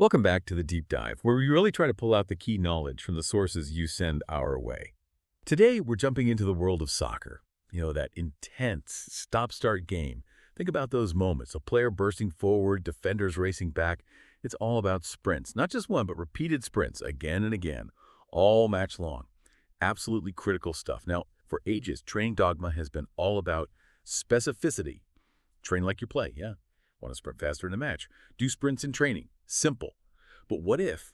Welcome back to the Deep Dive, where we really try to pull out the key knowledge from the sources you send our way. Today, we're jumping into the world of soccer. That intense stop-start game. Think about those moments, a player bursting forward, defenders racing back. It's all about sprints, not just one, but repeated sprints again and again, all match long. Absolutely critical stuff. Now, for ages, training dogma has been all about specificity. Train like you play, yeah. Want to sprint faster in a match? Do sprints in training. Simple. But what if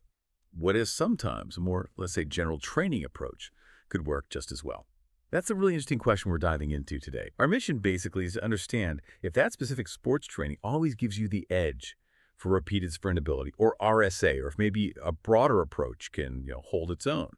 sometimes a more, let's say, general training approach could work just as well? That's a really interesting question we're diving into today. Our mission basically is to understand if that specific sports training always gives you the edge for repeated sprintability, or RSA, or if maybe a broader approach can hold its own.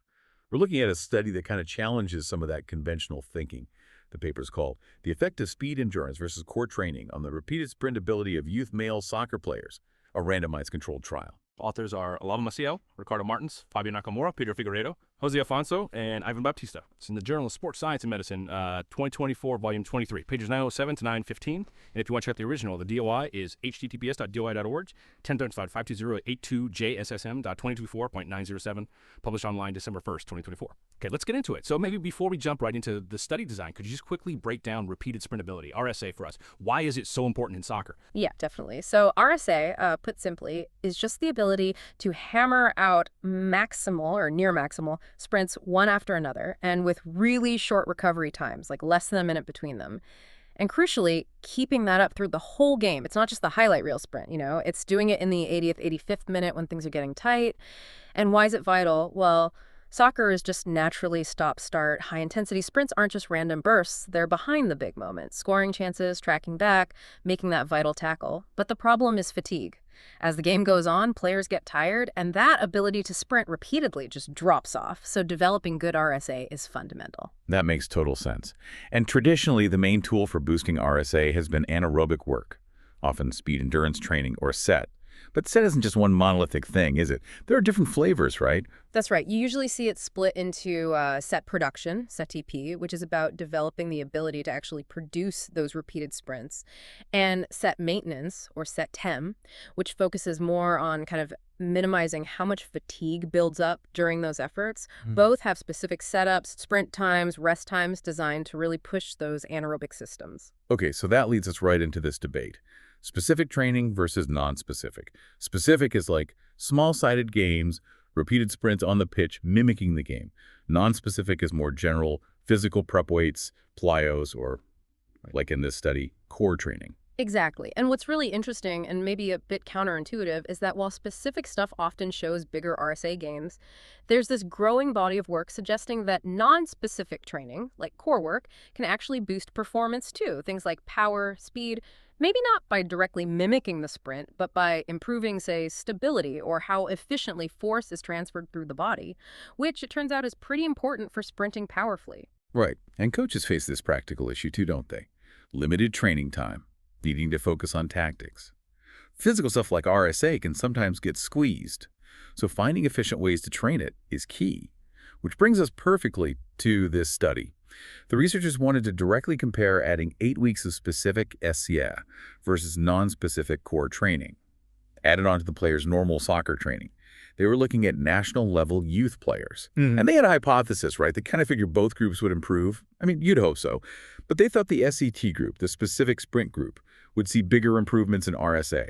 We're looking at a study that kind of challenges some of that conventional thinking. The paper is called The Effect of Speed Endurance versus Core Training on the Repeated Sprintability of Youth Male Soccer Players, a randomized controlled trial. Authors are Olavo Maciel, Ricardo, Fábio Nakamura, Pedro Figueiredo, José Afonso, and Ivan Baptista. It's in the Journal of Sports Science and Medicine, 2024, volume 23, pages 907 to 915. And if you want to check the original, the DOI is https://doi.org, 10.52082 JSSM.2024.907, published online December 1st, 2024. Okay, let's get into it. So maybe before we jump right into the study design, could you just quickly break down repeated sprintability, RSA, for us? Why is it so important in soccer? Yeah, definitely. So RSA, put simply, is just the ability to hammer out maximal or near maximal sprints one after another, and with really short recovery times, like less than a minute between them. And crucially, keeping that up through the whole game. It's not just the highlight reel sprint, it's doing it in the 80th, 85th minute when things are getting tight. And why is it vital? Well, soccer is just naturally stop-start. High-intensity sprints aren't just random bursts. They're behind the big moments, scoring chances, tracking back, making that vital tackle. But the problem is fatigue. As the game goes on, players get tired, and that ability to sprint repeatedly just drops off. So developing good RSA is fundamental. That makes total sense. And traditionally, the main tool for boosting RSA has been anaerobic work, often speed endurance training or set. But set isn't just one monolithic thing, is it? There are different flavors, right? That's right. You usually see it split into set production, set TP, which is about developing the ability to actually produce those repeated sprints, and set maintenance, or set TEM, which focuses more on kind of minimizing how much fatigue builds up during those efforts. Both have specific setups, sprint times, rest times designed to really push those anaerobic systems. Okay, so that leads us right into this debate. Specific training versus non-specific. Specific is like small-sided games, repeated sprints on the pitch mimicking the game. Non-specific is more general physical prep weights, plyos, or, like in this study, core training. Exactly. And what's really interesting and maybe a bit counterintuitive is that while specific stuff often shows bigger RSA gains, there's this growing body of work suggesting that non-specific training, like core work, can actually boost performance too. Things like power, speed, maybe not by directly mimicking the sprint, but by improving, say, stability or how efficiently force is transferred through the body, which it turns out is pretty important for sprinting powerfully. Right. And coaches face this practical issue too, don't they? Limited training time, needing to focus on tactics. Physical stuff like RSA can sometimes get squeezed, so finding efficient ways to train it is key. Which brings us perfectly to this study. The researchers wanted to directly compare adding 8 weeks of specific SCA versus non-specific core training, added onto the players' normal soccer training. They were looking at national-level youth players. And they had a hypothesis, right? They kind of figured both groups would improve. I mean, you'd hope so. But they thought the SET group, the specific sprint group, would see bigger improvements in RSA.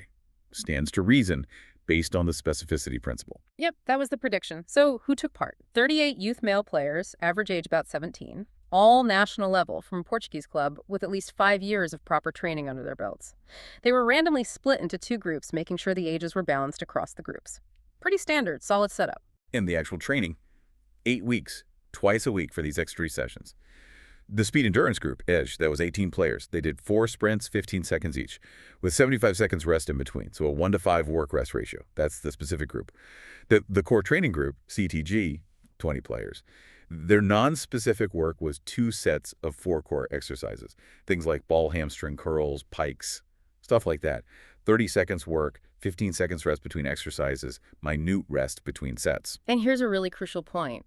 Stands to reason, based on the specificity principle. Yep, that was the prediction. So who took part? 38 youth male players, average age about 17, all national level from a Portuguese club with at least 5 years of proper training under their belts. They were randomly split into 2 groups, making sure the ages were balanced across the groups. Pretty standard, solid setup. In the actual training, 8 weeks, twice a week for these X3 sessions. The speed endurance group, EDGE, that was 18 players. They did 4 sprints, 15 seconds each, with 75 seconds rest in between. So a 1-to-5 work-rest ratio. That's the specific group. The core training group, CTG, 20 players. Their non-specific work was 2 sets of 4 core exercises. Things like ball hamstring curls, pikes, stuff like that. 30 seconds work, 15 seconds rest between exercises, minute rest between sets. And here's a really crucial point.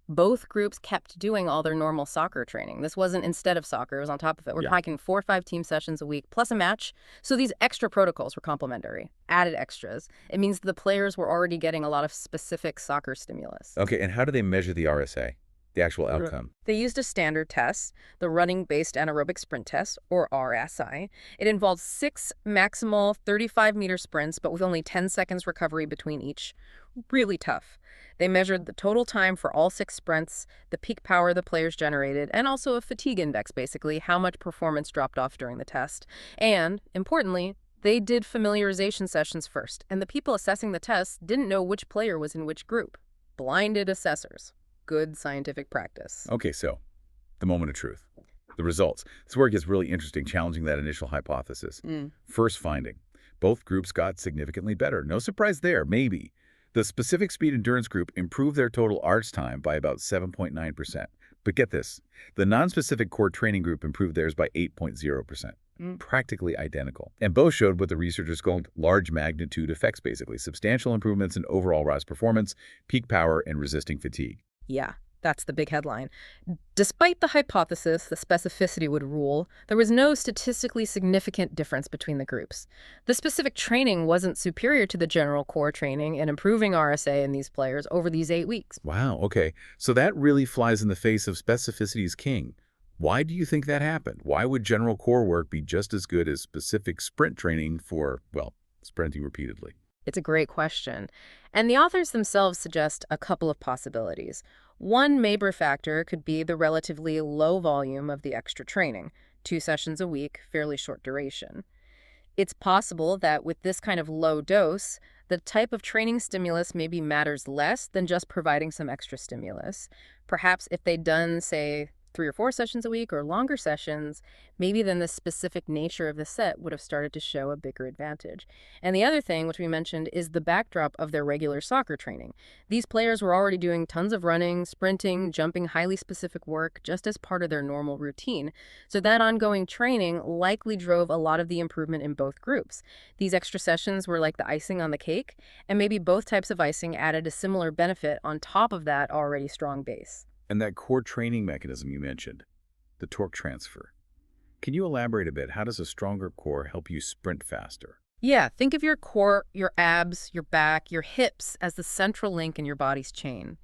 Both groups kept doing all their normal soccer training. This wasn't instead of soccer, it was on top of it. We're talking 4 or 5 team sessions a week, plus a match. So these extra protocols were complementary, added extras. It means the players were already getting a lot of specific soccer stimulus. Okay, and how do they measure the RSA, the actual outcome? They used a standard test, the running-based anaerobic sprint test, or RSI. It involved 6 maximal 35-meter sprints, but with only 10 seconds recovery between each. Really tough. They measured the total time for all 6 sprints, the peak power the players generated, and also a fatigue index, basically, how much performance dropped off during the test. And, importantly, they did familiarization sessions first, and the people assessing the tests didn't know which player was in which group. Blinded assessors. Good scientific practice. Okay, so the moment of truth. The results. This is where it gets really interesting, challenging that initial hypothesis. First finding. Both groups got significantly better. No surprise there, maybe. The specific speed endurance group improved their total arch time by about 7.9%. But get this, the non-specific core training group improved theirs by 8.0%. Practically identical. And both showed what the researchers called large magnitude effects, basically. Substantial improvements in overall RAS performance, peak power, and resisting fatigue. Yeah, that's the big headline. Despite the hypothesis that specificity would rule, there was no statistically significant difference between the groups. The specific training wasn't superior to the general core training in improving RSA in these players over these 8 weeks. Wow, okay. So that really flies in the face of specificity is king. Why do you think that happened? Why would general core work be just as good as specific sprint training for, well, sprinting repeatedly? It's a great question. And the authors themselves suggest a couple of possibilities. One major factor could be the relatively low volume of the extra training, 2 sessions a week, fairly short duration. It's possible that with this kind of low dose, the type of training stimulus maybe matters less than just providing some extra stimulus. Perhaps if they'd done, say, 3 or 4 sessions a week or longer sessions, maybe then the specific nature of the set would have started to show a bigger advantage. And the other thing, which we mentioned, is the backdrop of their regular soccer training. These players were already doing tons of running, sprinting, jumping, highly specific work just as part of their normal routine. So that ongoing training likely drove a lot of the improvement in both groups. These extra sessions were like the icing on the cake, and maybe both types of icing added a similar benefit on top of that already strong base. And that core training mechanism you mentioned, the torque transfer. Can you elaborate a bit? How does a stronger core help you sprint faster? Yeah, think of your core, your abs, your back, your hips as the central link in your body's chain.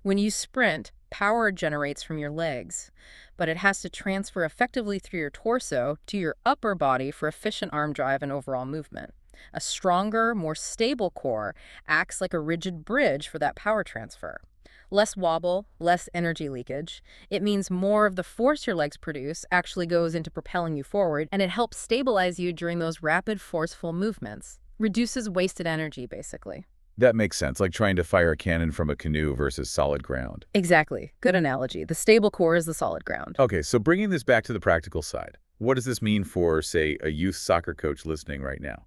When you sprint, power generates from your legs, but it has to transfer effectively through your torso to your upper body for efficient arm drive and overall movement. A stronger, more stable core acts like a rigid bridge for that power transfer. Less wobble, less energy leakage. It means more of the force your legs produce actually goes into propelling you forward, and it helps stabilize you during those rapid, forceful movements. Reduces wasted energy, basically. That makes sense, like trying to fire a cannon from a canoe versus solid ground. Exactly. Good analogy. The stable core is the solid ground. Okay, so bringing this back to the practical side, what does this mean for, say, a youth soccer coach listening right now?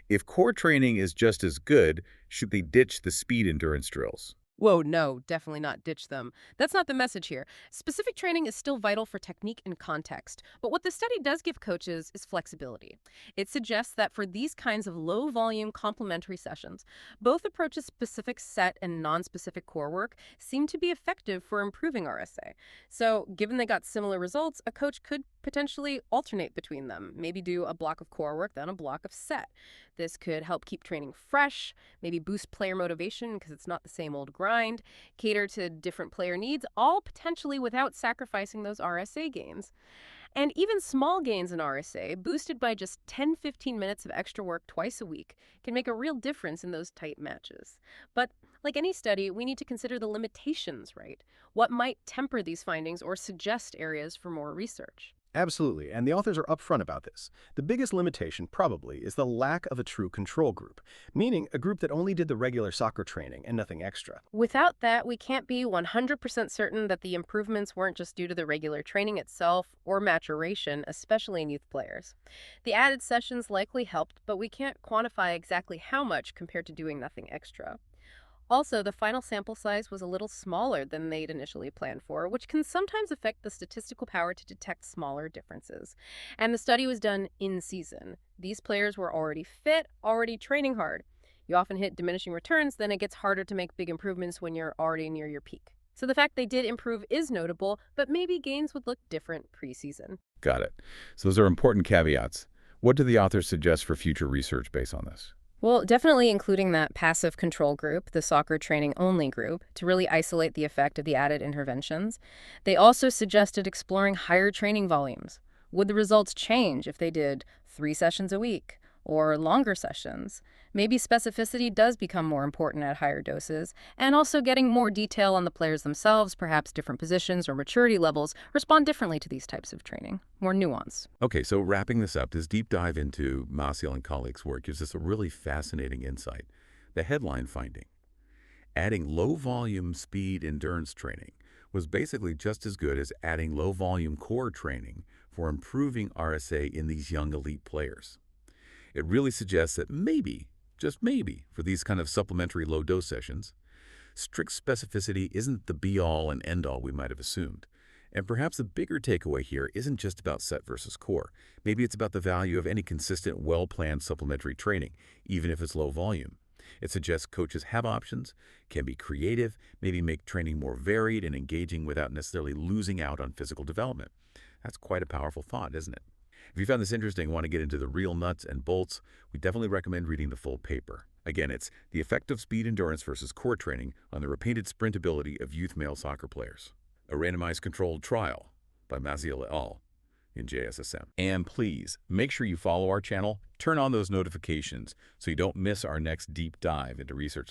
If core training is just as good, should they ditch the speed endurance drills? Whoa, no, definitely not ditch them. That's not the message here. Specific training is still vital for technique and context, but what the study does give coaches is flexibility. It suggests that for these kinds of low-volume complementary sessions, both approaches, specific set and non-specific core work, seem to be effective for improving RSA. So given they got similar results, a coach could potentially alternate between them, maybe do a block of core work, then a block of set. This could help keep training fresh, maybe boost player motivation because it's not the same old grind, cater to different player needs, all potentially without sacrificing those RSA gains. And even small gains in RSA, boosted by just 10-15 minutes of extra work twice a week, can make a real difference in those tight matches. But like any study, we need to consider the limitations, right? What might temper these findings or suggest areas for more research? Absolutely, and the authors are upfront about this. The biggest limitation, probably, is the lack of a true control group, meaning a group that only did the regular soccer training and nothing extra. Without that, we can't be 100% certain that the improvements weren't just due to the regular training itself or maturation, especially in youth players. The added sessions likely helped, but we can't quantify exactly how much compared to doing nothing extra. Also, the final sample size was a little smaller than they'd initially planned for, which can sometimes affect the statistical power to detect smaller differences. And the study was done in season. These players were already fit, already training hard. You often hit diminishing returns, then it gets harder to make big improvements when you're already near your peak. So the fact they did improve is notable, but maybe gains would look different preseason. Got it. So those are important caveats. What do the authors suggest for future research based on this? Well, definitely including that passive control group, the soccer training only group, to really isolate the effect of the added interventions. They also suggested exploring higher training volumes. Would the results change if they did 3 sessions a week or longer sessions? Maybe specificity does become more important at higher doses, and also getting more detail on the players themselves, perhaps different positions or maturity levels, respond differently to these types of training. More nuance. Okay, so wrapping this up, this deep dive into Maciel and colleagues' work gives us a really fascinating insight. The headline finding: adding low-volume speed endurance training was basically just as good as adding low-volume core training for improving RSA in these young elite players. It really suggests that maybe, just maybe, for these kind of supplementary low-dose sessions, strict specificity isn't the be-all and end-all we might have assumed. And perhaps the bigger takeaway here isn't just about set versus core. Maybe it's about the value of any consistent, well-planned supplementary training, even if it's low volume. It suggests coaches have options, can be creative, maybe make training more varied and engaging without necessarily losing out on physical development. That's quite a powerful thought, isn't it? If you found this interesting and want to get into the real nuts and bolts, we definitely recommend reading the full paper. Again, it's The Effect of Speed Endurance versus Core Training on the Repeated Sprint Ability of Youth Male Soccer Players, a randomized controlled trial by Maciel et al. In JSSM. And please, make sure you follow our channel, turn on those notifications so you don't miss our next deep dive into research